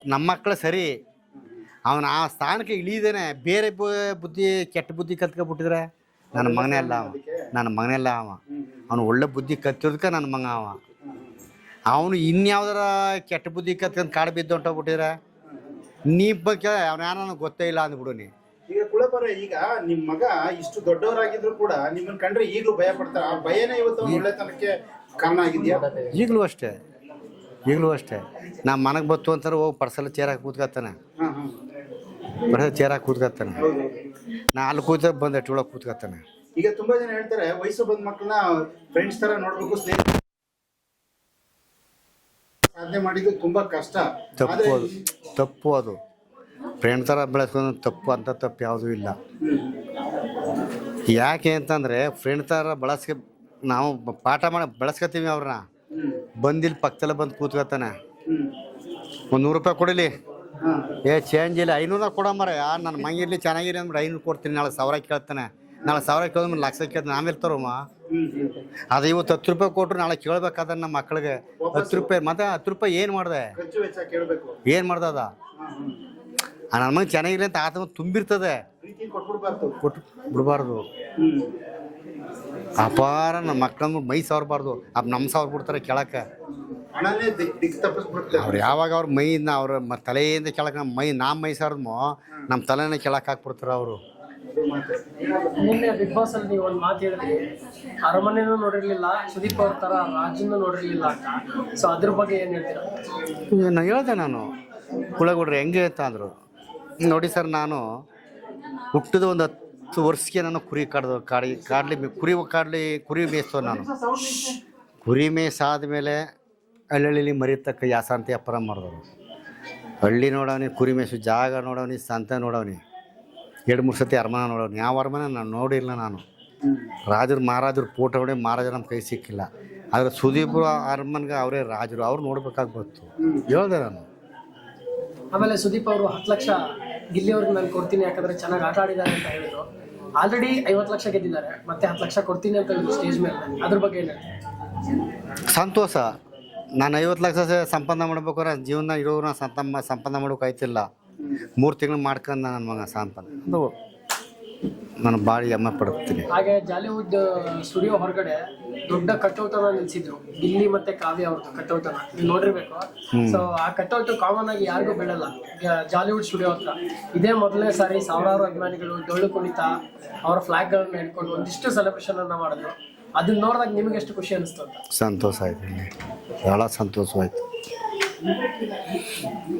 ನಮ್ಮ ಮಕ್ಕಳು ಸರಿ, ಅವನು ಆ ಸ್ಥಾನಕ್ಕೆ ಇಳಿದೇನೆ ಬೇರೆ ಬುದ್ಧಿ ಕೆಟ್ಟ ಬುದ್ಧಿ ಕಲ್ತ್ಕೊಬಿಟ್ಟಿದ್ರೆ ನನ್ನ ಮಗನೇ ಅಲ್ಲ ಅವ, ನನ್ನ ಮಗನೇ ಅಲ್ಲ ಅವ. ಅವನು ಒಳ್ಳೆ ಬುದ್ಧಿ ಕತ್ತಿರೋದಕ್ಕೆ ನನ್ನ ಮಗ ಅವ. ಅವನು ಇನ್ಯಾವ್ದಾರ ಕೆಟ್ಟ ಬುದ್ಧಿ ಕತ್ಕೊಂಡು ಕಾಡು ಬಿದ್ದು ಹೊಂಟೋಗ್ಬಿಟ್ಟಿದ್ರೆ ನೀ ಬಗ್ಗೆ ಅವನ ನನಗೆ ಗೊತ್ತೇ ಇಲ್ಲ ಅಂದ್ಬಿಡು ನೀ. ಈಗ ಕುಳಪರ, ಈಗ ನಿಮ್ಮ ಮಗ ಇಷ್ಟು ದೊಡ್ಡವರಾಗಿದ್ರು ಕೂಡ ನಿಮ್ಮನ್ನ ಕಂಡ್ರೆ ಈಗಲೂ ಭಯ ಪಡ್ತಾರೆ. ಆ ಭಯನೇ ಇವತ್ತು ಒಳ್ಳೆತನಕ್ಕೆ ಕಾರಣ ಆಗಿದೆಯಾ? ಈಗಲೂ ಅಷ್ಟೇ ನಾ ಮನೆಗೆ ಬತ್ತು ಅಂತಾರೆ ಹೋಗಿ ಪರ್ಸಲ್ ಚೇರಾಗಿ ಕೂತ್ಕೊತಾನೆ, ಪರ್ಸಲ್ ಚೇರಾಗಿ ಕೂತ್ಕೊತಾನೆ. ನಾ ಅಲ್ಲಿ ಕೂತ ಬಂದು ಎಟ್ಟೊಳಗೆ ಕೂತ್ಕೊತಾನೆ. ಈಗ ತುಂಬಾ ಜನ ಹೇಳ್ತಾರೆ ವಯಸ್ಸು ಬಂದ ಮಕ್ಕಳನ್ನ ಫ್ರೆಂಡ್ಸ್ ತರ ನೋಡ್ಬೇಕು, ಸ್ನೇಹಿತ ಸಾಧನೆ ಮಾಡಿದ್ದು ತುಂಬಾ ಕಷ್ಟ. ತಪ್ಪು ಅದು ಫ್ರೆಂಡ್ ಥರ ಬೆಳೆಸ್ಕೊಂಡು ತಪ್ಪು ಅಂತ ತಪ್ಪು ಯಾವುದೂ ಇಲ್ಲ. ಯಾಕೆ ಅಂತಂದರೆ ಫ್ರೆಂಡ್ ಥರ ನಾವು ಪಾಠ ಮಾಡಿ ಬೆಳೆಸ್ಕೊತೀವಿ ಅವ್ರನ್ನ. ಬಂದಿಲ್ಲಿ ಪಕ್ಕದಲ್ಲೇ ಬಂದು ಕೂತ್ಕೊತಾನೆ, ಒಂದು 100 ರೂಪಾಯಿ ಕೊಡಲಿ, ಚೇಂಜ್ ಇಲ್ಲ, 500 ಕೊಡಂಬರ, ನನ್ನ ಮಂಗಿರ್ಲಿ ಚೆನ್ನಾಗಿರಿ ಅಂದ್ಬಿಟ್ಟು 500 ಕೊಡ್ತೀನಿ, ನಾಳೆ 1000 ಕೇಳ್ತಾನೆ, ನಾಳೆ 1000 ಕೇಳಿದ್ಮೇಲೆ 1,00,000 ಕೇಳ್ತಾನೆ, ಆಮೇಲೆ ತರೋಮ್ಮ. ಅದು ಇವತ್ತು 10 ರೂಪಾಯಿ ಕೊಟ್ಟರು ನಾಳೆ ಕೇಳ್ಬೇಕಾದ್ರೆ ನಮ್ಮ ಮಕ್ಕಳಿಗೆ 10 ರೂಪಾಯಿ, ಮತ್ತೆ 10 ರೂಪಾಯಿ ಏನು ಮಾಡಿದೆ, ಏನು ಮಾಡ್ದೆ ಅದ ನನ್ನ ಮಗ ಚೆನ್ನಾಗಿರಲಿ ಅಂತ ಆತ ತುಂಬಿರ್ತದೆ, ಕೊಟ್ಟು ಬಿಡಬಾರ್ದು. ಅಪಾರ ನಮ್ಮ ಮಕ್ಕಳನ್ನು ಮೈ ಸಾವರ್ಬಾರ್ದು, ನಮ್ಮ ಸಾವ್ರ ಬಿಡ್ತಾರೆ ಕೆಳಕ್ಕೆ. ಅವ್ರು ಯಾವಾಗ ಅವ್ರ ಮೈಯಿಂದ ಅವ್ರ ತಲೆಯಿಂದ ಕೆಳಕ್ಕೆ ಮೈ ಸಾರದ್ಮೋ ನಮ್ಮ ತಲೆನೇ ಕೆಳಕ್ಕೆ ಹಾಕ್ಬಿಡ್ತಾರೆ ಅವರು. ನಿನ್ನೆ ಬಿಗ್ ಬಾಸ್ ಅಲ್ಲಿ ನೀವು ಒಂದು ಮಾತು ಹೇಳಿದ್ರಿ, ಅರಮನೆನೂ ನೋಡಿರ್ಲಿಲ್ಲ, ಸುದೀಪ್ ಅವ್ರ ತರ ರಾಜನ್ನು ನೋಡಿರ್ಲಿಲ್ಲ ಅಂತ. ಸೊ ಅದ್ರ ಬಗ್ಗೆ ಏನು ಹೇಳ್ತೀರಾ? ನಾನು ಹೇಳ್ದೆ, ನಾನು ಕುಳಗುಡ್ರಿ ಹೆಂಗೆ ಅಂತ ಅಂದರು. ನೋಡಿ ಸರ್, ನಾನು ಹುಟ್ಟಿದ ಒಂದು 10 ವರ್ಷಕ್ಕೆ ನಾನು ಕುರಿ ಮೇಯಿಸ್ತೋ. ನಾನು ಕುರಿ ಮೇಯ್ಸಾದ್ಮೇಲೆ ಹಳ್ಳಿಲಿ ಮರಿತಕ್ಕ ಯಾಸಂತಿ ವ್ಯಾಪಾರ ಮಾಡಿದವರು. ಹಳ್ಳಿ ನೋಡವನಿ, ಕುರಿ ಮೇಯ್ಸು ಜಾಗ ನೋಡವನಿ, ಸಂತೆ ನೋಡವನಿ, 2-3 ಸತಿ ಅರಮನೆ ನೋಡೋನು. ಯಾವ ಅರಮನೆ ನಾನು ನೋಡಿಲ್ಲ. ನಾನು ಮಹಾರಾಜರು ಫೋಟೋ ಹೊಡೆ ಮಹಾರಾಜರು ನಮ್ಮ ಕೈ ಸಿಕ್ಕಿಲ್ಲ. ಆದರೆ ಸುದೀಪ್ರು ಅರಮನೆಗೆ ಅವರೇ ರಾಜರು, ಅವ್ರು ನೋಡ್ಬೇಕಾಗಿ ಬಂತು. ಹೇಳ್ದೆ ನಾನು. ಆಮೇಲೆ ಸುದೀಪ್ ಅವರು 10 ಲಕ್ಷ ಗಿಲ್ಲಿಯವ್ರಿಗೆ ನಾನು ಕೊಡ್ತೀನಿ, ಯಾಕಂದ್ರೆ ಚೆನ್ನಾಗಿ ಆಟ ಆಡಿದ್ದಾರೆ ಅಂತ ಹೇಳಿದ್ರು. ಆಲ್ರೆಡಿ 50 ಲಕ್ಷ ಗೆದ್ದಿದ್ದಾರೆ, ಮತ್ತೆ 10 ಲಕ್ಷ ಕೊಡ್ತೀನಿ ಅಂತ ಹೇಳಿದ್ರು ಸ್ಟೇಜ್ ಮೇಲೆ. ಅದ್ರ ಬಗ್ಗೆ ಏನು ಸಂತೋಷ. ನಾನು 50 ಲಕ್ಷ ಸಂಪಾದನೆ ಮಾಡ್ಬೇಕಾದ್ರೆ ಜೀವನ ಇರೋರು ಸಂಪಾದನೆ ಮಾಡೋಕ್ಕಾಯ್ತಿಲ್ಲ. 3 ತಿಂಗಳು ಮಾಡ್ಕೊಂಡು ನನ್ನ ಮಗ ಸಂಪಾದನೆ ಅದು ನಾನು ಭಾಳ ಹೆಮ್ಮೆ ಪಡ್ತೀನಿ. ಹಾಗೆ ಜಾಲಿವುಡ್ ಸ್ಟುಡಿಯೋ ಹೊರಗಡೆ ದೊಡ್ಡ ಕಟೌಟನ್ನ ನಿಲ್ಸಿದ್ರು, ಗಿಲ್ಲಿ ಮತ್ತೆ ಕಾವ್ಯ ಅವ್ರದ್ದು ಕಟೌಟನ್ನ ನೀವು ನೋಡಿರ್ಬೇಕು. ಸೊ ಆ ಕಟೌಟ್ ಕಾಮನ್ ಆಗಿ ಯಾರಿಗೂ ಬೀಳಲ್ಲ ಜಾಲಿವುಡ್ ಸ್ಟುಡಿಯೋ ಹತ್ರ. ಇದೇ ಮೊದಲನೇ ಸಾರಿ ಸಾವಿರಾರು ಅಭಿಮಾನಿಗಳು ಡೊಳ್ಳು ಕುಣಿತ ಅವರ ಫ್ಲಾಗ್ಗಳನ್ನ ಹಿಡ್ಕೊಂಡು ಒಂದಿಷ್ಟು ಸೆಲೆಬ್ರೇಷನ್ ಅನ್ನ ಮಾಡಿದ್ರು. ಅದನ್ನ ನೋಡಿದಾಗ ನಿಮಗೆ ಎಷ್ಟು ಖುಷಿ ಅನಿಸ್ತು ಅಂತ? ಸಂತೋಷ ಆಯ್ತು, ಭಾಳ ಸಂತೋಷವಾಯ್ತು.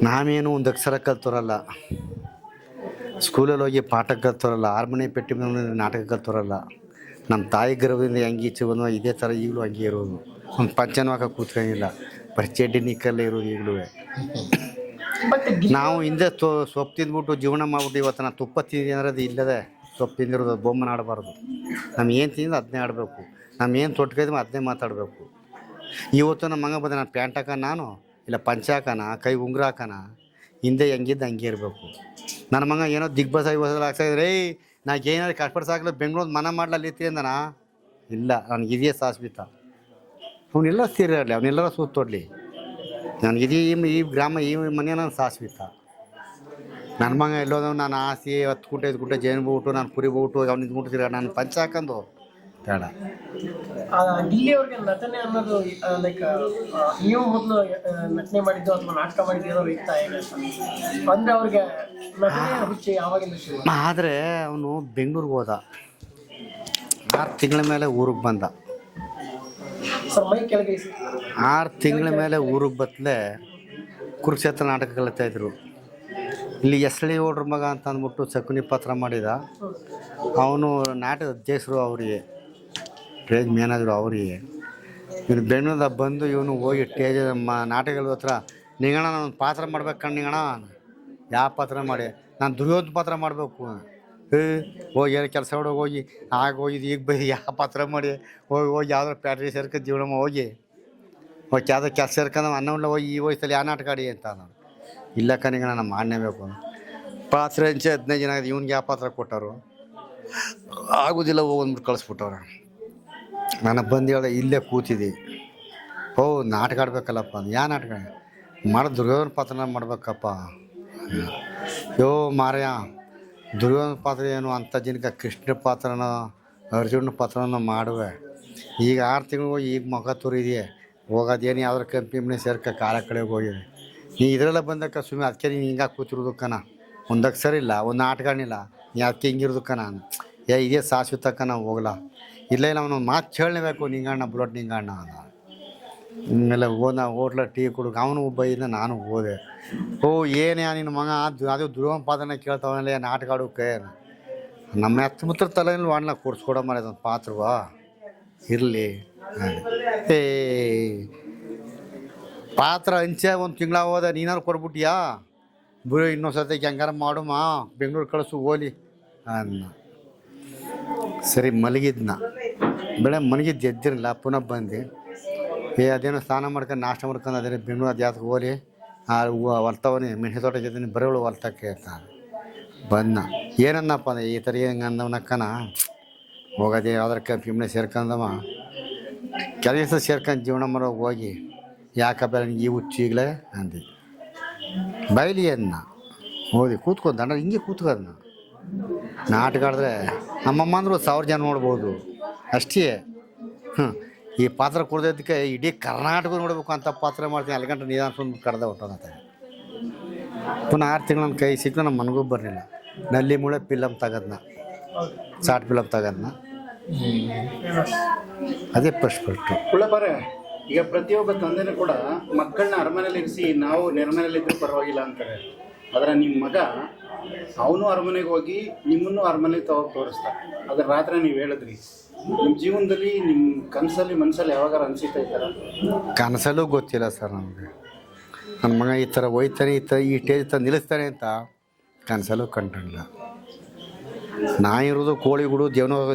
ನಾವೇನು ಒಂದು ಅಕ್ಷರ ಕಲ್ತೋರಲ್ಲ, ಸ್ಕೂಲಲ್ಲಿ ಹೋಗಿ ಪಾಠ ಕಲ್ತೋರಲ್ಲ, ಹಾರ್ಮೋನಿ ಪೆಟ್ಟಿ ನಾಟಕ ಕಲ್ತೋರಲ್ಲ. ನಮ್ಮ ತಾಯಿ ಗರ್ಭದಿಂದ ಹೆಂಗೆ ಈಚೆ ಬಂದು ಇದೇ ಥರ ಈಗಲೂ ಹಂಗೆ ಇರೋದು. ಒಂದು ಪಂಚನವಾಕ ಕೂತ್ಕೊಂಡಿಲ್ಲ, ಬರೀ ಚಡ್ಡಿ ನಿಕ್ಕಲ್ಲೇ ಇರೋದು ಈಗಲೂ. ನಾವು ಹಿಂದೆ ಸೊಪ್ಪು ತಿಂದ್ಬಿಟ್ಟು ಜೀವನ ಮಾಡ್ಬಿಟ್ಟು ಇವತ್ತು ನಾನು ತುಪ್ಪ ತಿಂದಿದ್ದೀನಿ ಅಂದರೆ ಅದು ಇಲ್ಲದೆ ಸೊಪ್ಪು ತಿಂದಿರೋದು. ಬೊಮ್ಮನ ಆಡಬಾರ್ದು. ನಮ್ಮ ಏನು ತಿಂದು ಅದನ್ನೇ ಆಡಬೇಕು, ನಮ್ಮ ಏನು ತೊಟ್ಕೈದ್ವಿ ಅದನ್ನೇ ಮಾತಾಡಬೇಕು. ಇವತ್ತು ನಮ್ಮ ಮಗ ಬಂದ ನಾನು ಪ್ಯಾಂಟ್ ಹಾಕೋಣ, ನಾನು ಇಲ್ಲ ಪಂಚ ಹಾಕೋಣ, ಕೈ ಉಂಗುರ ಹಾಕೋಣ, ಹಿಂದೆ ಹೆಂಗಿದ್ದು ಹಂಗೆ ಇರಬೇಕು. ನನ್ನ ಮಗ ಏನೋ ದಿಗ್ಬಸ್ ಆಗ್ತಾಯಿದ್ರೆ ನಾನು ಏನಾದ್ರು ಕಷ್ಟಪಟ್ಟು ಸಾಕಲ್ಲ ಬೆಂಗಳೂರು ಮನ ಮಾಡ್ಲಲ್ಲಿತ್ತಿ ಅಂದನ ಇಲ್ಲ, ನನಗಿದೆಯೇ ಶಾಶ್ವತ. ಅವನ್ನೆಲ್ಲ ಸೇರಿರಲಿ, ಅವನ್ನೆಲ್ಲರ ಸುತ್ತೋಡ್ಲಿ, ನನಗಿದೀ ಈ ಗ್ರಾಮ ಈ ಮನೆ ನಾನು ಶಾಶ್ವತ. ನನ್ನ ಮಗ ಎಲ್ಲೋದ ನಾನು ಆಸೆ 10 ಗುಂಟೆ 5 ಗುಂಟೆ ಜೇನು ಬೋಟು ನಾನು ಕುರಿ ಬೋಟು ಅವ್ನು ನಿಂತ್ಬಿಟ್ಟಿರ ನಾನು ಪಂಚ ಹಾಕೊಂಡು ಬೇಡ. ಗಿಲ್ಲಿ ಅವ್ರಿಗೆ ನಟನೆ ಅನ್ನೋದು ಲೈಕ್ ನೀವು ಮೊದಲು ನಟನೆ ಮಾಡಿದ್ದು ಅಥವಾ ನಾಟಕ ಮಾಡಿದ್ದು ಏನೋ ಇರ್ತಾ ಇದೆ ಅಂದರೆ ಅವ್ರಿಗೆ ನಟನೆ ಹುಚ್ಚಿ ಯಾವಾಗಿಂದ ಶುರು? ಆದರೆ ಅವನು ಬೆಂಗಳೂರಿಗೆ ಹೋದ, 6 ತಿಂಗಳ ಮೇಲೆ ಊರಿಗೆ ಬಂದ. ಸರ್ ಮೈ ಕೆಳಗೆ 6 ತಿಂಗಳ ಮೇಲೆ ಊರಿಗೆ ಬತ್ತಲೆ ಕುರುಕ್ಷೇತ್ರ ನಾಟಕ ಕಲಿತಾಯಿದ್ರು. ಇಲ್ಲಿ ಎಸ್ಳಿ ಓಡ್ರ ಮಗ ಅಂತ ಅಂದ್ಬಿಟ್ಟು ಶಕುನಿ ಪಾತ್ರ ಮಾಡಿದ. ಅವನು ನಾಟಕ ಅಧ್ಯಕ್ಷರು ಅವರಿಗೆ, ಸ್ಟೇಜ್ ಮ್ಯಾನೇಜರು ಅವರಿಗೆ. ಇವನು ಬೆಂಗಳೂರಿಂದ ಬಂದು ಇವನು ಹೋಗಿ ಸ್ಟೇಜ್ ನಾಟಕದ ಹತ್ರ ನಿಂಗಣ ನಾನು ಪಾತ್ರ ಮಾಡ್ಬೇಕು ಕಣ್ಣು ನಿಂಗಣ. ಯಾವ ಪಾತ್ರ ಮಾಡಿ? ನಾನು ದುರ್ಯೋಧನ ಪಾತ್ರ ಮಾಡಬೇಕು. ಹೋಗಿ ಏನು ಕೆಲಸ ಹೊಡೋಗಿ ಹೋಗಿ ಆಗ ಹೋಗಿದ್ದು ಈಗ ಬೈ ಯಾವ ಪಾತ್ರ ಮಾಡಿ ಹೋಗಿ ಯಾವ್ದಾರು ಪ್ಯಾಟ್ರಿ ಸೇರ್ಕ ಜೀವನ ಹೋಗಿ ಯಾವ್ದೋ ಕೆಲಸ ಸೇರ್ಕೊಂಡು ಅನ್ನವಲ್ಲ ಹೋಗಿ ಈ ವಯಸ್ಸಲ್ಲಿ ಯಾವ ನಾಟಕ ಆಡಿ ಅಂತ. ನಾನು ಇಲ್ಲ ಕಣಿಗಣ ನಾನು ಮಾಡಲೇಬೇಕು. ಪಾತ್ರ ಹಂಚೆ 15 ಜನ ಆಗಿದೆ, ಇವ್ನಿಗೆ ಯಾವ ಪಾತ್ರ ಕೊಟ್ಟರು ಆಗೋದಿಲ್ಲ ಹೋಗ್ಬಿಟ್ಟು ಕಳಿಸ್ಬಿಟ್ಟವ್ರ. ನನಗೆ ಬಂದು ಹೇಳ್ದೆ ಇಲ್ಲೇ ಕೂತಿದ್ದೆ, ನಾಟಕ ಆಡ್ಬೇಕಲ್ಲಪ್ಪ. ಯಾವ ನಾಟಕ? ದುರ್ಯೋಧನ ಪಾತ್ರನ ಮಾಡ್ಬೇಕಪ್ಪ. ಯೋ ಮಾರ್ಯ, ದುರ್ಯೋಧನ ಪಾತ್ರ ಏನು ಅಂಥ ಜನಕ್ಕೆ ಕೃಷ್ಣ ಪಾತ್ರನ ಅರ್ಜುನ ಪಾತ್ರನ ಮಾಡುವೆ. ಈಗ 6 ತಿಂಗಳು ಈಗ ಮುಖ ತೋರಿದೆಯೇ, ಹೋಗೋದೇನು ಯಾವ್ದಾರು ಕಂಪ್ನಿ ಕಾಲ ಕಡೆಗೆ ಹೋಗಿದೆ. ನೀ ಇದರೆಲ್ಲ ಬಂದಕ್ಕ ಸುಮ್ಮನೆ ಅದಕ್ಕೆ ನೀನು ಹಿಂಗಾಗಿ ಕೂತಿರೋದಕ್ಕನ, ಒಂದು ಅಕ್ಷರ ಇಲ್ಲ, ಒಂದು ಆಟಗಳಿಲ್ಲ, ನೀ ಅದಕ್ಕೆ ಹಿಂಗಿರೋದಕ್ಕನ. ಇದೇ ಶಾಶ್ವತಕ್ಕ ನಾವು ಹೋಗಲ್ಲ. ಇಲ್ಲ ಅವನು ಮಾತು ಕೇಳಲೇಬೇಕು, ನಿಂಗಣ್ಣ ಬುಲೆಟ್ ನಿಂಗಣ್ಣ ಅದ. ಆಮೇಲೆ ನಾ ಹೋಟ್ಲ ಟೀ ಕುಡುಗ ಅವನು ಒಬ್ಬ ಇದ್ದ, ನಾನು ಹೋದೆ. ಏನೇ ನಿನ್ನ ಮಗ ಅದು ದುರ್ಯೋಧನ ಪಾತ್ರನ ಕೇಳ್ತಾವಲ್ಲ ನಾಟಕ ಆಡೋಕೆ. ನಮ್ಮ ಹತ್ತುಮುತ್ರ ತಲೆಯಲ್ಲಿ ವಾಡ್ನ ಕೊಡ್ಸ್ಕೊಡೋ ಮಾರ ಅದೊಂದು ಪಾತ್ರವಾ ಇರಲಿ. ಪಾತ್ರ ಹಂಚೆ ಒಂದು ತಿಂಗಳ ಹೋದ, ನೀನಾರು ಕೊಡ್ಬಿಟ್ಟಿಯಾ ಬಿಡು, ಇನ್ನೊಂದು ಸರ್ತಿ ಹೆಂಗಾರ ಮಾಡುಮ್ಮ, ಬೆಂಗಳೂರು ಕಳಿಸು ಹೋಲಿ ಅನ್ನ. ಸರಿ ಮಲಗಿದ್ನ, ಬೆಳೆ ಮಲಗಿದ್ದು ಎದ್ದಿರಲಿಲ್ಲ. ಪುನಃ ಬಂದು ಅದೇನೋ ಸ್ನಾನ ಮಾಡ್ಕೊಂಡು ನಾಷ್ಟ ಮಾಡ್ಕೊಂಡು ಅದೇನೋ ಬೆಂಗಳೂರು ಅದು ಯಾವ್ದು ಹೋಲಿ ಹೊಲ್ತವನಿ ಮೆಣಸು ತೋಟ ಜೊತೆ ಬರೋಳು ಹೊಲ್ತಕ್ಕೆ ಅಂತ ಬಂದ. ಏನನ್ನಪ್ಪ ಅಂದ್ರೆ ಈ ಥರ ಹೆಂಗೆ ಅಂದವನಕ್ಕನ ಹೋಗೋದೇ ಯಾವ್ದಾರ ಕಂಪ್ನಿ ಸೇರ್ಕೊಂಡವ ಕೆಲಸ ಸೇರ್ಕೊಂಡು ಜೀವನ ಮಾಡೋ ಹೋಗಿ ಯಾಕಪ್ಪ ಈ ಹುಚ್ಚಿಗ್ಲೇ ಅಂದು ಬೈಲಿ ಅನ್ನ ಹೋಗಿ ಕೂತ್ಕೊಂಡು ದಂಡ ಹಿಂಗೆ ಕೂತ್ಕೋದನ್ನ. ನಾಟಕ ಆಡಿದ್ರೆ ನಮ್ಮಮ್ಮ ಅಂದರು 1000 ಜನ ನೋಡ್ಬೋದು ಅಷ್ಟೇ. ಈ ಪಾತ್ರ ಕೊಡೋದಕ್ಕೆ ಇಡೀ ಕರ್ನಾಟಕ ನೋಡ್ಬೇಕು ಅಂತ ಪಾತ್ರ ಮಾಡ್ತೀನಿ. 4 ಗಂಟೆ ನಿಧಾನ ಸುಮ್ಮನೆ ಕಡ್ದ ಹೊಟ್ಟೋಗತ್ತೆ. ಪುನಃ 6 ತಿಂಗಳು ನನ್ನ ಕೈ ಸಿಕ್ಕಲು ನಮ್ಮ ಮನಗೂ ಬರಲಿಲ್ಲ. ನಲ್ಲಿ ಮುಳೆ ಫಿಲಮ್ ತೆಗದ್ನ, ಶಾರ್ಟ್ ಫಿಲಮ್ ತೆಗದ್ನ, ಅದೇ ಫಸ್ಟ್. ಕುಳ್ಳಪ್ಪರೆ, ಈಗ ಪ್ರತಿಯೊಬ್ಬ ತಂದೆನೂ ಕೂಡ ಮಕ್ಕಳನ್ನ ಅರಮನೆಯಲ್ಲಿ ಇರಿಸಿ ನಾವು ನೆರಮನೆಯಲ್ಲಿದ್ದರೂ ಪರವಾಗಿಲ್ಲ ಅಂತಾರೆ. ಆದರೆ ನಿಮ್ಮ ಮಗ ಅವನು ಅರಮನೆಗೆ ಹೋಗಿ ನಿಮ್ಮನ್ನು ಅರಮನೆಗೆ ತೋರಿಸ್ತಾರೆ. ಅದ್ರ ರಾತ್ರಿ ನೀವು ಹೇಳಿದ್ರಿ, ನಿಮ್ಮ ಜೀವನದಲ್ಲಿ ನಿಮ್ಮ ಕನಸಲ್ಲಿ ಮನಸ್ಸಲ್ಲಿ ಯಾವಾಗಾರ ಅನಿಸಿತಾ ಇದ್ದಾರ? ಕನಸಲ್ಲೂ ಗೊತ್ತಿಲ್ಲ ಸರ್ ನಮಗೆ. ನನ್ನ ಮಗ ಈ ಥರ ಹೋಯ್ತಾನೆ, ಈ ಸ್ಟೇಜ್ ತಂದು ನಿಲ್ಲಿಸ್ತಾನೆ ಅಂತ ಕನಸಲ್ಲೂ ಕಂಡಿಲ್ಲ. ನಾನಿರೋದು ಕೋಳಿಗುಡು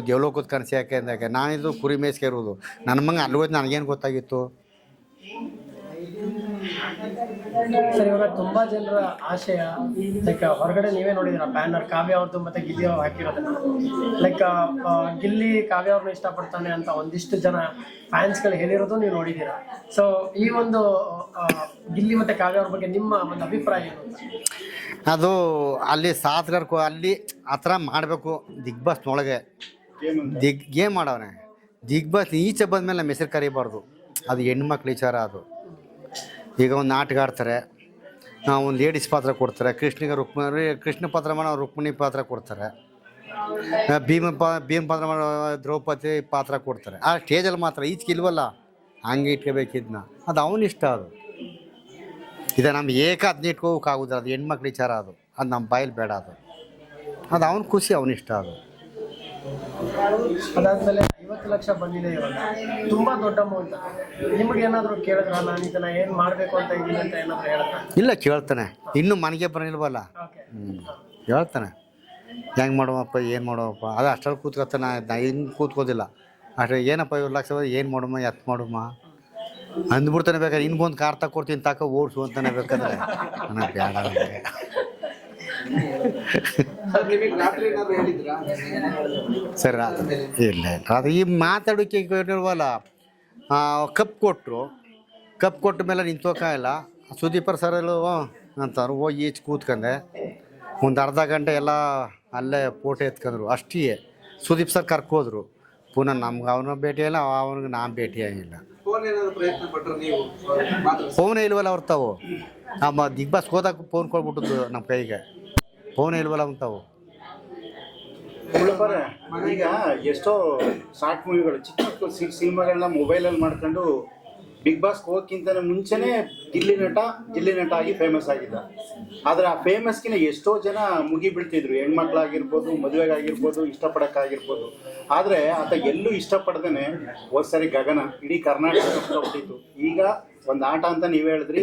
ದೇವಲೋಕದ ಕನಸು ಯಾಕೆ ಅಂದಾಕೆ, ನಾನಿರೋದು ಕುರಿ ಮೇಸ್ಕೆ ಇರೋದು. ನನ್ನ ಮಗ ಅಲ್ಲಿ ಹೋಯ್ತು, ನನಗೇನು ಗೊತ್ತಾಗಿತ್ತು? ಸರ್, ಇವಾಗ ತುಂಬಾ ಜನರ ಆಶಯ ಲೈಕ್ ಹೊರಗಡೆ ನೀವೇ ನೋಡಿದಿರ ಬ್ಯಾನರ್ ಕಾವ್ಯ ಅವ್ರದ್ದು ಮತ್ತೆ ಗಿಲ್ಲಿ ಅವ್ರು ಹಾಕಿರೋದನ್ನ. ಲೈಕ್ ಗಿಲ್ಲಿ ಕಾವ್ಯ ಅವ್ರನ್ನ ಇಷ್ಟಪಡ್ತಾನೆ ಅಂತ ಒಂದಿಷ್ಟು ಜನ ಫ್ಯಾನ್ಸ್ಗಳು ಹೇಳಿರೋದು ನೀವು ನೋಡಿದ್ದೀರಾ. ಸೊ ಈ ಒಂದು ಗಿಲ್ಲಿ ಮತ್ತೆ ಕಾವ್ಯ ಅವ್ರ ಬಗ್ಗೆ ನಿಮ್ಮ ಒಂದು ಅಭಿಪ್ರಾಯ ಏನು? ಅದು ಅಲ್ಲಿ ಸಾತ್ಗಾರ್ಕು ಅಲ್ಲಿ ಆ ಥರ ಮಾಡಬೇಕು. ಬಿಗ್ ಬಾಸ್ನೊಳಗೆ ಗೇಮ್ ಮಾಡವನೆ. ಬಿಗ್ ಬಾಸ್ ಈಚೆ ಬಂದಮೇಲೆ ನಮ್ಮ ಹೆಸರು ಕರಿಬಾರ್ದು. ಅದು ಹೆಣ್ಮಕ್ಳು ವಿಚಾರ. ಅದು ಈಗ ಒಂದು ನಾಟಕ ಆಡ್ತಾರೆ, ಒಂದು ಲೇಡೀಸ್ ಪಾತ್ರ ಕೊಡ್ತಾರೆ. ಕೃಷ್ಣ ಪಾತ್ರ ಮಾಡೋ ರುಕ್ಮಿಣಿ ಪಾತ್ರ ಕೊಡ್ತಾರೆ. ಭೀಮ ಪಾತ್ರ ಮಾಡೋ ದ್ರೌಪದಿ ಪಾತ್ರ ಕೊಡ್ತಾರೆ. ಆ ಸ್ಟೇಜಲ್ಲಿ ಮಾತ್ರ ಈಚೆಗೆ ಇಲ್ವಲ್ಲ, ಹಂಗೆ ಇಟ್ಕೋಬೇಕಿದ್ನ. ಅದು ಅವನಿಷ್ಟ. ಅದು ಇದು ನಮ್ಗೆ ಅದನ್ನ ಇಟ್ಕೋಬೇಕಾಗುದಿಲ್ಲ. ಅದು ಹೆಣ್ಮಕ್ಳು ವಿಚಾರ. ಅದು ನಮ್ಮ ಬಾಯಲ್ಲಿ ಬೇಡ. ಅದು ಅವನ ಖುಷಿ, ಅವನಿಷ್ಟ. ಅದು ಅದಾದ್ಮೇಲೆ 50 ಲಕ್ಷ ಬಂದಿದೆ ಇವಾಗ, ತುಂಬಾ ದೊಡ್ಡ ಅಮೌಂಟ್. ನಿಮ್ಗೆ ಏನಾದ್ರು ಕೇಳಿದ್ರ ನಾನು ಇದನ್ನ ಏನ್ ಮಾಡ್ಬೇಕು ಅಂತ ಇದ್ದೀನಿ ಅಂತ ಏನಾದ್ರು ಹೇಳ್ತಾನೆ? ಇಲ್ಲ, ಕೇಳ್ತಾನೆ. ಇನ್ನೂ ಮನೆಗೆ ಬರಲಿಲ್ವಲ್ಲ, ಹೇಳ್ತಾನೆ ಹೆಂಗೆ ಮಾಡುವಪ್ಪ, ಏನು ಮಾಡುವಪ್ಪ. ಅದು ಅಷ್ಟರಲ್ಲಿ ಕೂತ್ಕೊತಾನೆ. ಹಿಂಗೆ ಕೂತ್ಕೋದಿಲ್ಲ ಅಷ್ಟೇ. ಏನಪ್ಪ 50 ಲಕ್ಷ ಏನು ಮಾಡುಮ್ಮ, ಎತ್ತು ಮಾಡುಮ್ಮ ಅಂದ್ಬಿಡ್ತಾನೆ. ಬೇಕಾದ್ರೆ ಇನ್ನೊಂದು ಕಾರ್ ತಗೊಡ್ತೀನಿ, ಓಡಿಸು ಅಂತಾನೆ. ಬೇಕಾದ್ರೆ ನನಗೆ ಬೇಡ. ಸರಿ ಇಲ್ಲ ಅದು ಈ ಮಾತಾಡೋಕೆ ಇಲ್ವಲ್ಲ. ಕಪ್ ಕೊಟ್ಟ ಮೇಲೆ ನಿಂತೋಕಾಗಿಲ್ಲ. ಸುದೀಪರ್ ಸರ್ ಎಲ್ಲ ಅಂತಾರೆ. ಹೋಗಿ ಈಚೆ ಕೂತ್ಕೊಂಡೆ ಒಂದು ಅರ್ಧ ಗಂಟೆ ಎಲ್ಲ ಅಲ್ಲೇ ಫೋಟೋ ಎತ್ಕೊಂಡ್ರು ಅಷ್ಟೇ. ಸುದೀಪ್ ಸರ್ ಕರ್ಕೋದ್ರು. ಪುನಃ ನಮ್ಗೆ ಅವನ ಭೇಟಿಯಾಗಿಲ್ಲ, ಅವನಿಗೆ ನಾನು ಭೇಟಿಯಾಗಿಲ್ಲ. ಫೋನೇ ಇಲ್ವಲ್ಲ ಅವ್ರು ತಾವು. ಬಿಗ್ ಬಾಸ್ ಹೋದಾಗ ಫೋನ್ ಕೊಡ್ಬಿಟ್ಟಿದ್ದು ನಮ್ಮ ಕೈಗೆ. ಫೋನೇ ಇಲ್ವಲ್ಲ ಅವ್ನು ತಾವು. ಈಗ ಎಷ್ಟೋ ಶಾರ್ಟ್ ಮೂವಿಗಳು, ಚಿಕ್ಕ ಸಿನಿಮಾಗಳನ್ನ ಮೊಬೈಲಲ್ಲಿ ಮಾಡ್ಕೊಂಡು ಬಿಗ್ ಬಾಸ್ ಹೋಗೋಕ್ಕಿಂತ ಮುಂಚೆನೇ ಗಿಲ್ಲಿ ನಟ ಆಗಿ ಫೇಮಸ್ ಆಗಿದ್ದ. ಆದರೆ ಆ ಫೇಮಸ್ಗಿನ ಎಷ್ಟೋ ಜನ ಮುಗಿ ಬೀಳ್ತಿದ್ರು. ಹೆಣ್ಮಕ್ಳಾಗಿರ್ಬೋದು, ಮದುವೆಗಾಗಿರ್ಬೋದು, ಇಷ್ಟಪಡೋಕ್ಕಾಗಿರ್ಬೋದು. ಆದರೆ ಆತ ಎಲ್ಲೂ ಇಷ್ಟಪಡ್ದೇನೆ ಹೋದ್ಸರಿ ಗಗನ ಇಡೀ ಕರ್ನಾಟಕ ಹುಟ್ಟಿತ್ತು. ಈಗ ಒಂದು ಆಟ ಅಂತ ನೀವು ಹೇಳಿದ್ರಿ,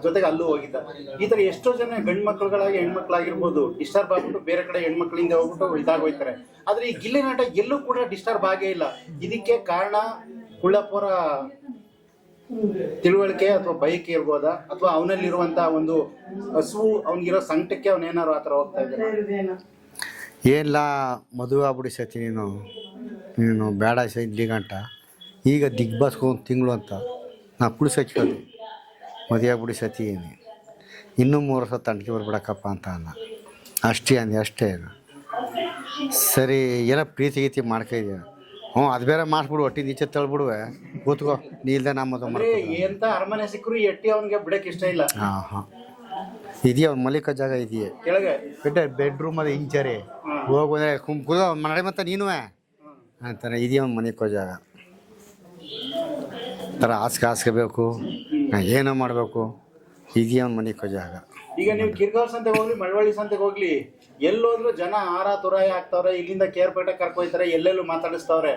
ಜೊತೆಗೆ ಅಲ್ಲೂ ಹೋಗಿದ್ದ. ಈ ಥರ ಎಷ್ಟೋ ಜನ ಗಂಡು ಮಕ್ಳುಗಳಾಗಿ ಹೆಣ್ಮಕ್ಳಾಗಿರ್ಬೋದು ಡಿಸ್ಟರ್ಬ್ ಆಗ್ಬಿಟ್ಟು ಬೇರೆ ಕಡೆ ಹೆಣ್ಮಕ್ಳಿಂದ ಹೋಗ್ಬಿಟ್ಟು ಇದಾಗೋಯ್ತಾರೆ. ಆದರೆ ಈ ಗಿಲ್ಲಿ ನಟ ಎಲ್ಲೂ ಕೂಡ ಡಿಸ್ಟರ್ಬ್ ಆಗೇ ಇಲ್ಲ. ಇದಕ್ಕೆ ಕಾರಣ ಕುಳ್ಳಪ್ಪರ ತಿಳುವಳಿಕೆ ಅಥವಾ ಬಯಕೆ ಇರ್ಬೋದಾ, ಅಥವಾ ಅವನಲ್ಲಿರುವಂತಹ ಒಂದು ಹಸುವು, ಅವನಿಗಿರೋ ಸಂಕಟಕ್ಕೆ ಅವನೇನಾರು ಆ ಥರ ಹೋಗ್ತಾ ಇದ್ದಾನೆ? ಏನಿಲ್ಲ, ಮದುವೆ ಆಗ್ಬಿಡಿ ಸತಿ ನೀನು ಬೇಡ ಇಲ್ಲಿ ಗಂಟ. ಈಗ ದಿಗ್ ಬಾಸ್ಗೆ 1 ತಿಂಗಳು ಅಂತ ನಾ ಕುಳಿಸಿ ಹಚ್ಕೊಳ್ತೀವಿ. ಮದುವೆ ಆಗ್ಬಿಡಿ ಸತಿ ಇನ್ನೂ 3 ವರ್ಷ ತಂಟಿಗೆ ಬರ್ಬಿಡಕ್ಕಪ್ಪ ಅಂತ ಅನ್ನ ಅಷ್ಟೇ ಅಂದೆ ಅಷ್ಟೇ. ಸರಿ ಏನೋ ಪ್ರೀತಿ ಗೀತಿ ಮಾಡ್ಕೊಂಡಿದ್ದೀವಿ. ಅದು ಬೇರೆ ಮಾಡಿಸ್ಬಿಡು, ಒಟ್ಟಿ ನೀಚೆ ತಳ್ಬಿಡುವೆ, ಕೂತ್ಕೋ ನೀ ಇಲ್ಲದೆ ನಮ್ಮ ಮದುವೆ ಮಾಡ್ಕೊ. ಎಂತ ಅರಮನೆ ಸಿಕ್ಕರು ಈ ಎಟ್ಟಿ ಅವನಿಗೆ ಬಿಡಕ್ಕೆ ಇಷ್ಟ ಇಲ್ಲ. ಹಾಂ ಇದೆಯಾ ಅವ್ನು ಮಲಿಕ ಜಾಗ ಇದೆಯೇ ಕೆಳಗೆ ಬೆಡ್ರೂಮ್ ಅದು ಇಂಚರಿ ಹೋಗೋದ್ರೆ ಕೂದ ಮನೆ ಮತ್ತೆ ನೀನು ಅಂತಾನೆ ಇದೆಯಾ ಅವ್ನು ಮನಿಕೋ ಜಾಗ ಥರ ಹಾಸಿಗೆ ಬೇಕು, ಏನೋ ಮಾಡಬೇಕು, ಇದೆಯಾ ಅವ್ನು ಮನಿಕೋ ಜಾಗ. ಈಗ ನೀವು ಕಿರ್ಗಾವ್ ಸಂತೆಗೆ ಹೋಗ್ಲಿ, ಮಳವಳ್ಳಿ ಸಂತೆಗೆ ಹೋಗ್ಲಿ, ಎಲ್ಲೋದ್ರು ಜನ ಆರ ತುರಾಯಿ ಆಗ್ತಾವ್ರೆ. ಇಲ್ಲಿಂದ ಕೇರ್ಪೇಟೆ ಕರ್ಕೊಯ್ತಾರೆ, ಎಲ್ಲೆಲ್ಲೂ ಮಾತಾಡಿಸ್ತಾವ್ರೆ.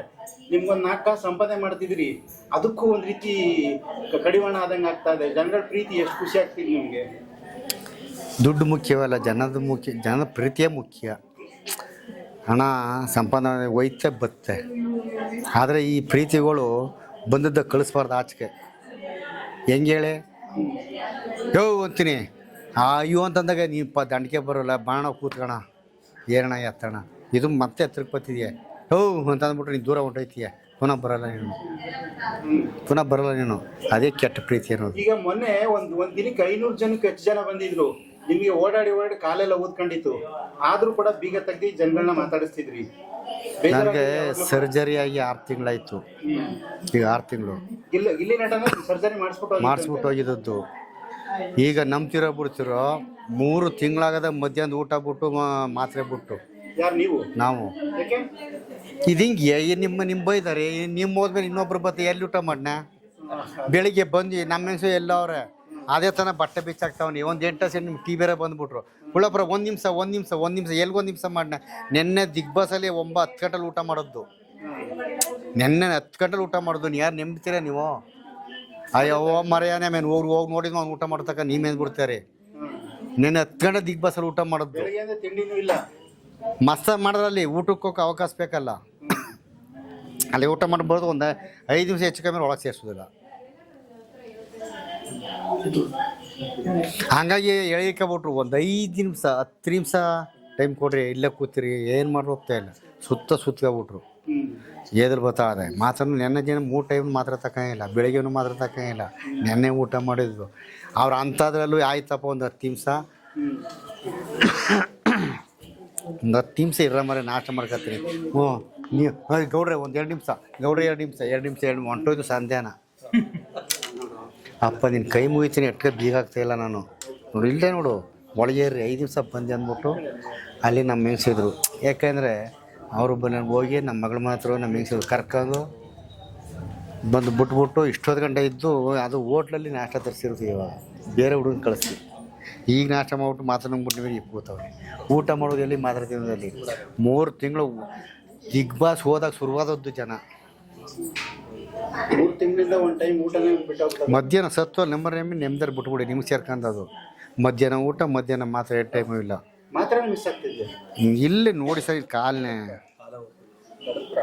ನಿಮ್ಗೊಂದು 4 ಕಾಸು ಸಂಪಾದನೆ ಮಾಡ್ತಿದ್ರಿ, ಅದಕ್ಕೂ ಒಂದು ರೀತಿ ಕಡಿವಾಣ ಆದಂಗೆ ಆಗ್ತಾ ಇದೆ. ಜನಗಳ ಪ್ರೀತಿ ಎಷ್ಟು ಖುಷಿ ಆಗ್ತಿದೆ ನಿಮಗೆ? ದುಡ್ಡು ಮುಖ್ಯವಲ್ಲ, ಜನದ ಪ್ರೀತಿಯೇ ಮುಖ್ಯ. ಹಣ ಸಂಪಾದನೆ ಒಯ್ತೆ ಬತ್ತೆ, ಆದರೆ ಈ ಪ್ರೀತಿಗಳು ಬಂದದ್ದ ಕಳಿಸ್ಬಾರ್ದು ಆಚೆಗೆ. ಹೆಂಗೆ ಹೇಳಿ ಅಂತೀನಿ ಅಯ್ಯೋ ಅಂತಂದಾಗ ನೀ ದಂಡಿಕೆ ಬರೋಲ್ಲ, ಬಾಣ ಕೂತ್ಕೋಣ ಏರಣ ಎತ್ತಣ, ಇದು ಮತ್ತೆ ಎತ್ತರಕ್ಕೆ ಬತ್ತಿದೆಯಾ ಅಂತ ಅಂದ್ಬಿಟ್ರೆ ನೀನು ದೂರ ಹೊಂಟೋಯ್ತೀಯ, ಪುನಃ ಬರೋಲ್ಲ ನೀನು. ಅದೇ ಕೆಟ್ಟ ಪ್ರೀತಿ ಅನ್ನೋದು. ಈಗ ಮೊನ್ನೆ ಒಂದು ದಿನಕ್ಕೆ 500 ಜನಕ್ಕೆ ಹೆಚ್ಚು ಜನ ಬಂದಿದ್ರು. ನಿಮಗೆ ಓಡಾಡಿ ಕಾಲೆಲ್ಲ ಊದ್ಕೊಂಡಿತ್ತು, ಆದ್ರೂ ಕೂಡ ಬೀಗ ತೆಗ್ದು ಜನಗಳನ್ನ ಮಾತಾಡಿಸ್ತಿದ್ರಿ. ನನಗೆ ಸರ್ಜರಿ ಆಗಿ 6 ತಿಂಗಳಾಯ್ತು. ಈಗ 6 ತಿಂಗಳು ಇಲ್ಲಿ ನಟನ ಸರ್ಜರಿ ಮಾಡಿಸ್ಬಿಟ್ಟು ಹೋಗಿದ್ದದ್ದು. ಈಗ ನಂಬ್ತಿರೋ ಬಿಡ್ತಿರೋ 3 ತಿಂಗಳಾಗದ ಮಧ್ಯಾಹ್ನ ಊಟ ಬಿಟ್ಟು ಮಾತ್ರೆ ಬಿಟ್ಟು. ಯಾರು ನೀವು? ನಾವು. ಇದು ಹಿಂಗೆ ನಿಮ್ಮ ಬೈದಾರೆ, ನಿಮ್ಮ ಹೋದ್ಮೇಲೆ ಇನ್ನೊಬ್ರು ಬತ್ತೆ ಎಲ್ಲಿ ಊಟ ಮಾಡ್ನ? ಬೆಳಿಗ್ಗೆ ಬಂದು ನಮ್ಮ ಹೆಂಗಸು ಎಲ್ಲ ಅವ್ರೆ ಅದೇ ತನ ಬಟ್ಟೆ ಬಿಚ್ಚಾಕ್ತಾವನಿ. ಒಂದು 8 ವರ್ಷ ನಿಮ್ಮ ಟಿ ಬೇರೆ ಬಂದುಬಿಟ್ರು. ಕುಳ್ಳಪ್ರ ಒಂದು ನಿಮಿಷ ಎಲ್ಲಿ 1 ನಿಮಿಷ ಮಾಡ್ನ? ನೆನ್ನೆ ದಿಗ್ಬಸಲ್ಲಿ 9-10 ಗಂಟೆಲಿ ಊಟ ಮಾಡೋದು. ನೆನ್ನೆ 10 ಗಂಟೆಲಿ ಊಟ ಮಾಡೋದು. ಯಾರು ನೆಂಬ್ತೀರ ನೀವು? ಅಯ್ಯೋ ಮರೆಯಾನೆ ಮೇನ್ ಹೋಗಿ ನೋಡಿದ್ವಿ ಅವ್ನು ಊಟ ಮಾಡ್ತಕ್ಕ ನೀವೇನು ಬಿಡ್ತಾರೆ. ನೆನ್ನೆ 10 ಗಂಟೆ ದಿಗ್ಬಸಲ್ಲಿ ಊಟ ಮಾಡೋದು. ತಿಂಡಿನೂ ಇಲ್ಲ, ಮಸ್ತ ಮಾಡೋದ್ರಲ್ಲಿ ಊಟಕ್ಕೆ ಹೋಗೋ ಅವಕಾಶ ಬೇಕಲ್ಲ. ಅಲ್ಲಿ ಊಟ ಮಾಡ್ಬೋದು, ಒಂದು 5 ನಿಮಿಷ ಹೆಚ್ಚು ಕಮ್ಮಿ ಒಳಗೆ ಸೇರಿಸೋದಿಲ್ಲ. ಹಂಗಾಗಿ ಎಳಿಕಬಿಟ್ರು. ಒಂದು 5 ನಿಮಿಷ 10 ನಿಮಿಷ ಟೈಮ್ ಕೊಡ್ರಿ, ಇಲ್ಲೇ ಕೂತಿರಿ, ಏನು ಮಾಡಿ ಹೋಗ್ತಾ ಇಲ್ಲ, ಸುತ್ತಬಿಟ್ರು. ಎದುರು ಬರ್ತಾಳೆ ಮಾತನ್ನು. ನೆನ್ನೆ ದಿನ 3 ಟೈಮ್ ಮಾತ್ರ ತಗೊಂಡಿಲ್ಲ, ಬೆಳಗ್ಗೆನೂ ಮಾತ್ರ ತಗೊಂಡಿಲ್ಲ, ನೆನ್ನೆ ಊಟ ಮಾಡಿದ್ವು ಅವ್ರು. ಅಂಥದ್ರಲ್ಲೂ ಆಯ್ತಪ್ಪ ಒಂದು 10 ನಿಮಿಷ ಒಂದು 10 ನಿಮಿಷ ಇರೋ ಮರೆ ನಾಷ್ಟ ಮಾಡ್ಕೊತೀನಿ. ನೀವು ಗೌಡ್ರೆ ಒಂದು 2 ನಿಮಿಷ, ಗೌಡ್ರೆ 2 ನಿಮಿಷ ಹೊಂಟೋಯ್ತು ಸಂಧ್ಯಾನ. ಅಪ್ಪ ನಿನ್ನ ಕೈ ಮುಗಿತೀನಿ, ಎಟ್ಕೆ ಬೀಗ ಆಗ್ತಾಯಿಲ್ಲ ನಾನು. ನೋಡಿ ಇಲ್ಲೇ ನೋಡು ಒಳಗೆ 5 ನಿಮಿಷ ಬಂದೆ ಅಂದ್ಬಿಟ್ಟು ಅಲ್ಲಿ ನಮ್ಮ ಹೆಂಗಸಿದ್ರು. ಯಾಕೆಂದರೆ ಅವರು ಹೋಗಿ ನಮ್ಮ ಮಗಳ ಮಾತ್ರ ನಮ್ಮ ಹೆಂಗಸಿದ್ರು ಕರ್ಕೊಂಡು ಬಂದು ಬಿಟ್ಬಿಟ್ಟು ಇಷ್ಟೊತ್ತು ಗಂಟೆ ಇದ್ದು. ಅದು ಹೋಟ್ಲಲ್ಲಿ ನಾಷ್ಟ ತರಿಸಿರ್ತೀವಿ, ಇವಾಗ ಬೇರೆ ಹುಡುಗನ ಕಳಿಸ್ತೀವಿ. ಈಗ ನಾಷ್ಟ ಮಾಡ್ಬಿಟ್ಟು ಮಾತಾಡ್ಬಿಟ್ಟು ಕೂತವ್ರೆ. ಊಟ ಮಾಡೋದು ಎಲ್ಲಿ ಮಾತಾಡ್ತೀವಿ. 3 ತಿಂಗಳು ಬಿಗ್ ಬಾಸ್ ಹೋದಾಗ ಶುರುವಾದದ್ದು ಜನ. 3 ತಿಂಗಳಿಂದ ಒಂದು ಟೈಮ್ ಊಟನೇ ಬಿಟ್ಟು ಮಧ್ಯಾಹ್ನ ಸತ್ತು ನೆಮ್ಮದಿ ಬಿಟ್ಬಿಡಿ, ನಿಮ್ಗೆ ಸೇರ್ಕೊಂಡದು. ಮಧ್ಯಾಹ್ನ ಊಟ, ಮಧ್ಯಾಹ್ನ ಮಾತ್ರ 2 ಟೈಮು ಇಲ್ಲ. ಮಾತ್ರ ಮಿಸ್ ಆಗ್ತಿದ್ದೆ. ಇಲ್ಲಿ ನೋಡಿ ಸರ್ ಕಾಲನೇ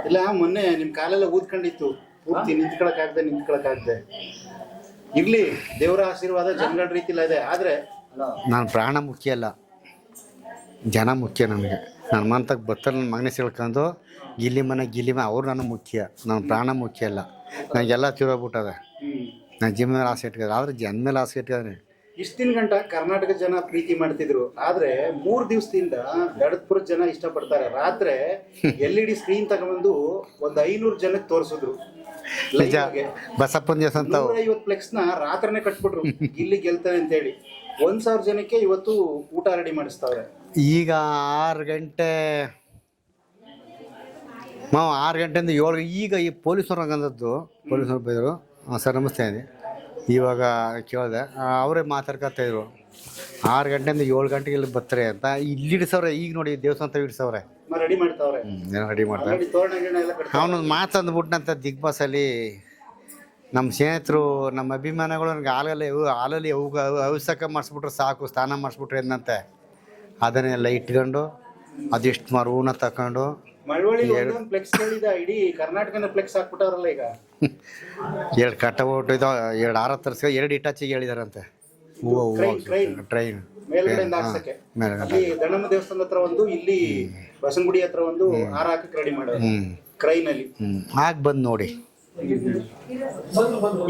ಇಲ್ಲ. ಮೊನ್ನೆ ನಿಮ್ಮ ಕಾಲೆಲ್ಲ ಊದ್ಕೊಂಡಿತ್ತು, ಪೂರ್ತಿ ನಿಂತ್ಕೊಳಕ್ಕಾಗದೆ. ಇರ್ಲಿ, ದೇವರ ಆಶೀರ್ವಾದ ಜನಗಳ ರೀತಿಲ್ಲ ಇದೆ. ಆದರೆ ನಾನು ಪ್ರಾಣ ಮುಖ್ಯ ಅಲ್ಲ, ಜನ ಮುಖ್ಯ ನನಗೆ. ನನ್ನ ಮನತಾಗ ಬರ್ತಾರೆ, ನನ್ನ ಮಗನೇ ಸೇಳ್ಕೊಂಡು ಗಿಲ್ಲಿ ಮನೆ ಅವ್ರು ನನಗೆ ಮುಖ್ಯ. ನನ್ನ ಪ್ರಾಣ ಮುಖ್ಯ ಅಲ್ಲ. ನನಗೆಲ್ಲ ತಿರೋಗ್ಬಿಟ್ಟದೆ. ನಾನು ಜಿಮ್ ಮೇಲೆ ಆಸೆ ಇಟ್ಕೋದು, ಆದರೆ ಜನ ಮೇಲೆ ಆಸೆ ಇಟ್ಕೋದ್ರೆ. ಇಷ್ಟು ದಿನ ಗಂಟ ಕರ್ನಾಟಕ ಜನ ಪ್ರೀತಿ ಮಾಡ್ತಿದ್ರು, ಆದ್ರೆ 3 ದಿವಸದಿಂದ ದಡದ್ಪುರದ ಜನ ಇಷ್ಟಪಡ್ತಾರೆ. ರಾತ್ರಿ LED ಸ್ಕ್ರೀನ್ ತಗೊಂಡ್ಬಂದು ಒಂದು 500 ಜನಕ್ಕೆ ತೋರಿಸಿದ್ರು. ಬಸಪ್ಪನ ದಿವಸ ಅಂತ 150 ಫ್ಲೆಕ್ಸ್ನ ರಾತ್ರಿನೇ ಕಟ್ಬಿಟ್ರು, ಇಲ್ಲಿ ಗೆಲ್ತಾರೆ ಅಂತೇಳಿ. 1000 ಜನಕ್ಕೆ ಇವತ್ತು ಊಟ ರೆಡಿ ಮಾಡಿಸ್ತಾವ್ರೆ. ಈಗ 6 ಗಂಟೆ 6 ಗಂಟೆಯಿಂದ 7. ಈಗ ಈ ಪೊಲೀಸರು ಹಂಗಂದದ್ದು, ಪೊಲೀಸರು ಬೈದರು. ಸರ್ ನಮಸ್ತೆ ಅಂದೆ. ಇವಾಗ ಕೇಳಿದೆ, ಅವರೇ ಮಾತಾಡ್ಕೊತಾಯಿದ್ರು 6 ಗಂಟೆಯಿಂದ 7 ಗಂಟೆಗೆ ಇಲ್ಲಿ ಬರ್ತಾರೆ ಅಂತ. ಇಲ್ಲಿ ಇಡಿಸವ್ರೆ. ಈಗ ನೋಡಿ ದೇವಸ್ಥಾನ ಇಡಿಸವ್ರೆ, ರೆಡಿ ಮಾಡ್ತಾವ್ರೆ. ರೆಡಿ ಮಾಡ್ತಾರೆ. ಅವನೊಂದು ಮಾತಂದ್ಬಿಟ್ನಂತ ದಿಗ್ ಬಾಸಲ್ಲಿ. ನಮ್ಮ ಸ್ನೇಹಿತರು, ನಮ್ಮ ಅಭಿಮಾನಿಗಳು ನನಗೆ ಹಾಲಲ್ಲಿ ಅವಶ್ಯಕ ಮಾಡಿಸ್ಬಿಟ್ರೆ ಸಾಕು, ಸ್ನಾನ ಮಾಡಿಸ್ಬಿಟ್ರೆ ಏನಂತೆ. ಅದನ್ನೆಲ್ಲ ಇಟ್ಕೊಂಡು ಅದೆಷ್ಟು ಮರುನ ತಗೊಂಡು ಫ್ಲೆಕ್ಸ್ ಹೇಳಿದ ಇಡೀ ಕರ್ನಾಟಕನ ಫ್ಲೆಕ್ಸ್ ಹಾಕ್ಬಿಟ್ಟವ್ರಲ್ಲ. ಈಗ 2 ಕಟ್ಟ ಹೊಟ್ಟಿದ್ದು, 2 ಹಾರ ತರಿಸ್ಕೊ, 2 ಇಟಾಚಿಗೆ ಹೇಳಿದಾರಂತೆ. ಟ್ರೈನ್ ಮೇಲ್ಗಡೆಯಿಂದ ಹಾಕ್ಸಕ್ಕೆ. ಅಲ್ಲಿ ದಣ್ಣಮ್ಮ ದೇವಸ್ಥಾನದ ಹತ್ರ ಒಂದು, ಇಲ್ಲಿ ಬಸವನಗುಡಿ ಹತ್ರ ಒಂದು ಹಾರ ಹಾಕಕ್ಕೆ ರೆಡಿ ಮಾಡೋದು ಕ್ರೈನಲ್ಲಿ. ಆಗ ಬಂದು ನೋಡಿ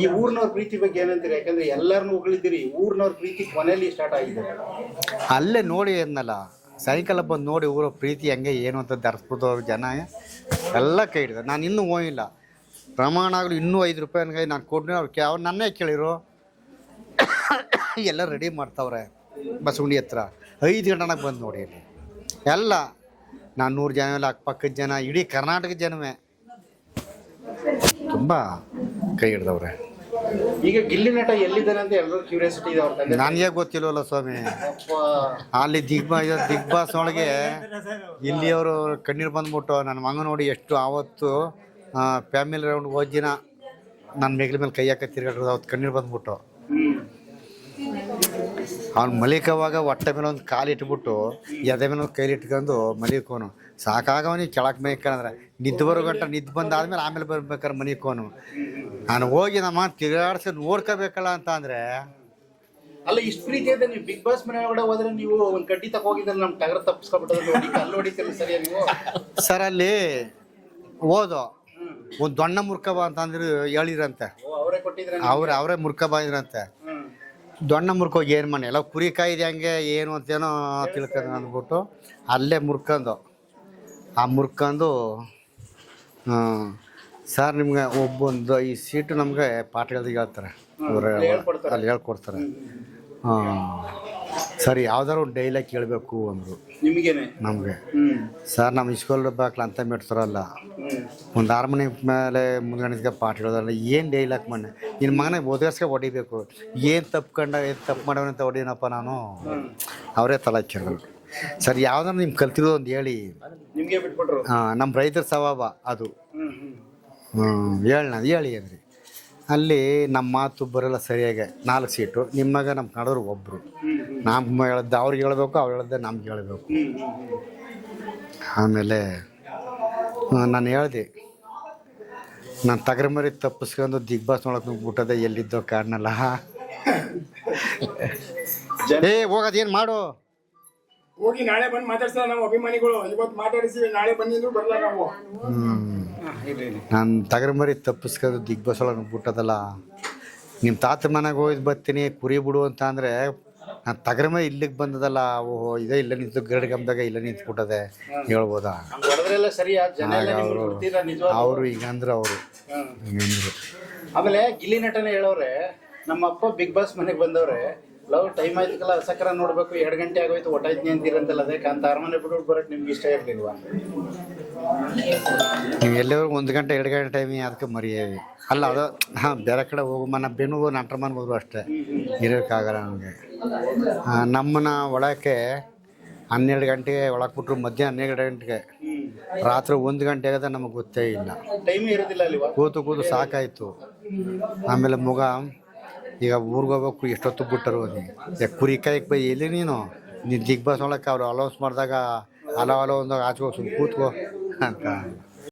ಈ ಊರ್ನವ್ರ ಪ್ರೀತಿ ಬಗ್ಗೆ ಏನಂತೀರಿ? ಯಾಕಂದ್ರೆ ಎಲ್ಲಾರನ್ನೂ ಹೊಗಳಿದ್ದೀರಿ, ಊರ್ನವ್ರ ಪ್ರೀತಿ ಕೊನೆಯಲ್ಲಿ ಸ್ಟಾರ್ಟ್ ಆಗಿದೆ. ಅಲ್ಲೇ ನೋಡಿ ಅನ್ನಲ್ಲ, ಸಾಯಂಕಾಲ ಬಂದು ನೋಡಿ ಊರ ಪ್ರೀತಿ ಹೆಂಗೆ ಏನು ಅಂತ ಧರಿಸ್ಬಿಟ್ಟವ್ರು ಜನ ಎಲ್ಲ ಕೈ ಹಿಡಿದ. ನಾನು ಇನ್ನೂ ಹೋಗಿಲ್ಲ, ಪ್ರಮಾಣ ಆಗಲು ಇನ್ನೂ 5 ರೂಪಾಯಿ ನನಗೆ ನಾನು ಕೊಡ್ತೀನಿ. ಅವ್ರು ನನ್ನೇ ಕೇಳಿರು, ಎಲ್ಲ ರೆಡಿ ಮಾಡ್ತಾವ್ರೆ ಬಸವಣ್ಣ ಹತ್ರ. 5 ಗಂಟೆನಾಗ ಬಂದು ನೋಡಿ ಅಲ್ಲಿ ಎಲ್ಲ ನಾನು 100 ಜನ ಎಲ್ಲ ಅಕ್ಕಪಕ್ಕದ ಜನ, ಇಡೀ ಕರ್ನಾಟಕದ ಜನವೇ ತುಂಬ ಕೈ ಹಿಡ್ದವ್ರೆ. ಈಗ ಗಿಲ್ಲಿ ನಟ ಎಲ್ಲಿದ್ದಾನೆ ಅಂತ ಎಲ್ಲರೂ ಕ್ಯೂರಿಯಾಸಿಟಿ ಇದೆ ಅವ್ರ ತಂದೆ. ನನಗೆ ಗೊತ್ತಿಲ್ವಲ್ಲ ಸ್ವಾಮಿ. ಅಲ್ಲಿ ಬಿಗ್ ಬಾಸ್ ಒಳಗೆ ಇಲ್ಲಿಯವರು ಕಣ್ಣೀರು ಬಂದ್ಬಿಟ್ಟು ನನ್ನ ಮಗ ನೋಡಿ ಎಷ್ಟು ಆವತ್ತು ಫ್ಯಾಮಿಲಿ ರೌಂಡ್ ಹೋದ ದಿನ ನನ್ನ ಮೇಗ್ಲ ಮೇಲೆ ಕೈ ಹಾಕಿ ತಿರ್ಗಾಡ್ದು ಅವತ್ತು ಕಣ್ಣೀರು ಬಂದ್ಬಿಟ್ಟು. ಅವ್ನು ಮಲಿಕವಾಗ ಹೊಟ್ಟೆ ಮೇಲೆ ಒಂದು ಕಾಲು ಇಟ್ಬಿಟ್ಟು ಎದೆ ಮೇಲೆ ಒಂದು ಕೈಲಿ ಇಟ್ಕೊಂಡು ಮಲಿಕೋನು. ಸಾಕಾಗವನಿಗೆ ಕೆಳಕ್ಕೆ ಮೇಯ್ಕಂದ್ರೆ ನಿದ್ದು ಬರೋ ಗಂಟ ನಿದ್ದು ಬಂದಾದ್ಮೇಲೆ ಆಮೇಲೆ ಬರ್ಬೇಕಾದ್ರೆ ಮನಿಕೋನು. ನಾನು ಹೋಗಿ ನಮ್ಮ ತಿರುಗಾಡ್ಸಿ ನೋಡ್ಕೋಬೇಕಲ್ಲ ಅಂತ ಅಂದರೆ. ಅಲ್ಲ, ಇಷ್ಟು ಪ್ರೀತಿ ಇದೆ ನೀವು ಬಿಗ್ ಬಾಸ್ ಮನೆ ಒಳಗಡೆ ಹೋದ್ರೆ ನೀವು ಒಂದು ಕಡ್ಡಿ ತಗೋಗಿದ್ರೆ ನಮ್ಮ ಟಗರ್ ತಪ್ಪಿಸ್ಕೊಬಿಟ್ಟೋದು ಅಲ್ಲಿ ಹೊಡಿತೀರಿ ಸರಿಯಾ ನೀವು? ಸರ್ ಅಲ್ಲಿ ಓದು ಒಂದು ದೊಣ್ಣ ಮುರ್ಕಬ ಅಂತಂದ್ರೆ ಹೇಳಿದ್ರಂತೆ, ಅವರೇ ಕೊಟ್ಟಿದ್ರೆ ಅವರೇ ಮುರ್ಕಬ ಇದ್ರಂತೆ. ದೊಣ್ಣ ಮುರ್ಕೋಗಿ ಏನು ಮಾಡಿ ಎಲ್ಲ ಕುರಿ ಕಾಯ್ದೆ ಹಂಗೆ ಏನು ಅಂತೇನೋ ತಿಳ್ಕೊಂಡು ಅಂದ್ಬಿಟ್ಟು ಅಲ್ಲೇ ಮುರ್ಕೊಂಡು ಸರ್ ನಿಮ್ಗೆ ಒಬ್ಬೊಂದು 5 ಸೀಟು ನಮಗೆ ಪಾಠಗಳಿಗೆ ಹೇಳ್ತಾರೆ, ಅಲ್ಲಿ ಹೇಳ್ಕೊಡ್ತಾರೆ. ಸರಿ ಯಾವ್ದಾರು ಒಂದು ಡೈಲಾಗ್ ಕೇಳಬೇಕು ಅಂದರು ನಿಮಗೇನೆ ನಮಗೆ. ಸರ್ ನಮ್ಮ ಇಸ್ಕೂಲ್ ಬಾಕ್ಲ ಅಂತ ಮೆಟ್ತಾರಲ್ಲ, ಒಂದು ಅರಮನೆ ಮೇಲೆ ಮುಂದ್ಗಡೆ ಪಾಠ ಹೇಳೋದಲ್ಲ, ಏನು ಡೈಲಾಗ್ ಮಣ್ಣೆ ನಿನ್ನ ಮಗನ ಓದಿಸ್ಕೆ ಹೊಡಿಬೇಕು, ಏನು ತಪ್ಪು ಮಾಡೋನಂತ ಹೊಡಿನಪ್ಪ ನಾನು. ಅವರೇ ತಲೆ ಕೇಳೋದು. ಸರ್ ಯಾವ್ದಾರು ನಿಮ್ಗೆ ಕಲ್ತಿರೋದು ಒಂದು ಹೇಳಿ. ನಿಮಗೆ ಬಿಟ್ಬಿಟ್ರು? ನಮ್ಮ ರೈತರ ಸ್ವಭಾವ ಅದು. ಹೇಳಿ ಅಂದ್ರಿ. ಅಲ್ಲಿ ನಮ್ಮ ಮಾತು ಬರೋಲ್ಲ ಸರಿಯಾಗಿ. 4 ಸೀಟು ನಿಮ್ಮಾಗ ನಮ್ಮ ಕನ್ನಡವ್ರು ಒಬ್ಬರು. ನಮ್ಮ ಹೇಳ್ದೆ ಅವ್ರಿಗೆ ಹೇಳ್ಬೇಕು, ಅವ್ರು ಹೇಳ್ದೆ ನಮ್ಗೆ ಹೇಳ್ಬೇಕು. ಆಮೇಲೆ ನಾನು ಹೇಳ್ದೆ, ನಾನು ತಗರಮರಿ ತಪ್ಪಿಸ್ಕೊಂಡು ಬಿಗ್ ಬಾಸ್ ನೋಡಕ್ಕೆ ನುಗ್ಬಿಟ್ಟದೆ, ಎಲ್ಲಿದ್ದೋ ಕಾರಣಲ್ಲ. ಹೋಗೋದೇನು ಮಾಡು, ಹೋಗಿ ನಾಳೆ ಬಂದು ಮಾತಾಡ್ಸಲ್ಲ ನಾವು ಅಭಿಮಾನಿಗಳು. ಇವತ್ತು ಮಾತಾಡಿಸಿ ನಾಳೆ ಬಂದಿದ್ರು ಬರಲ್ಲ ನಾವು. ನಾನು ತಗರಮರಿ ತಪ್ಪಿಸ್ಕೊಂಡು ಬಿಗ್ ಬಾಸ್ ಒಳಗೆ ನುಗ್ಬಿಟ್ಟದಲ್ಲ. ನಿಮ್ಮ ತಾತ ಮನೆಗೆ ಹೋಗಿ ಬರ್ತೀನಿ ಕುರಿ ಬಿಡು ಅಂತ ಅಂದರೆ ನಾನು ತಗರಮರಿ ಇಲ್ಲಿಗೆ ಬಂದದಲ್ಲ. ಓಹೋ ಇದೇ ಇಲ್ಲ ನಿಂತು ಗರಡ್ ಗಮ್ದಾಗ ಇಲ್ಲ ನಿಂತ್ಬಿಟ್ಟದೆ ಹೇಳ್ಬೋದಾ? ಅವರು ಹಿಂಗಂದ್ರು ಹಿಂಗಂದ್ರು. ಆಮೇಲೆ ಗಿಲ್ಲಿ ನಟನೆ ಹೇಳೋರೆ, ನಮ್ಮ ಅಪ್ಪ ಬಿಗ್ ಬಾಸ್ ಮನೆಗೆ ಬಂದವ್ರೆ, ಲವ್ ಟೈಮ್ ಆಯ್ತಲ್ಲ ಸಕರ ನೋಡ್ಬೇಕು, 2 ಗಂಟೆ ಆಗೋಯ್ತು ಒಟ್ಟಾಯ್ತು ಅಂತೀರಂತಲ್ಲ, ಅದಕ್ಕೆ ಅಂತ ಅರಮನೆ ಬಿಟ್ಬಿಟ್ಟು ಬರೋಕ್ಕೆ ನಿಮ್ಗೆ ಇಷ್ಟ ಇರ್ಲಿಲ್ವಾ? ನೀವು ಎಲ್ಲರೂ 1 ಗಂಟೆ 2 ಗಂಟೆ ಟೈಮ್ ಅದಕ್ಕೆ ಮರೆಯೇವಿ ಅಲ್ಲ. ಅದು ಬೇರೆ ಕಡೆ ಹೋಗಮ್ಮ ಬೆನ್ನು ನಟರಮನ್ ಹೋದ್ರು ಅಷ್ಟೇ, ಇರೋಕ್ಕಾಗಲ್ಲ ನಮಗೆ. ನಮ್ಮನ್ನ ಒಳಕ್ಕೆ 12 ಗಂಟೆಗೆ ಒಳಗೆ ಬಿಟ್ರು, ಮಧ್ಯಾಹ್ನ 12 ಗಂಟೆಗೆ, ರಾತ್ರಿ 1 ಗಂಟೆ ಆಗದ ನಮಗೆ ಗೊತ್ತೇ ಇಲ್ಲ. ಟೈಮ್ ಇರೋದಿಲ್ಲ ಅಲ್ಲಿ, ಕೂತು ಸಾಕಾಯ್ತು. ಆಮೇಲೆ ಮಗ ಈಗ ಊರಿಗೆ ಹೋಗ್ಬೇಕು, ಎಷ್ಟೊತ್ತು ಬಿಟ್ಟರು ಕುರಿ ಕಾಯಕ್ಕೆ ಬೈ ಎಲ್ಲಿ ನೀನು ಬಿಗ್ ಬಾಸ್ ಒಳಕ್ಕೆ ಅವ್ರು ಅಲೌನ್ಸ್ ಮಾಡಿದಾಗ ಅಲೋ ಅಂದಾಗ ಆಚೆ ಹೋಗಿ ಕೂತ್ಕೋ ಅಂತ.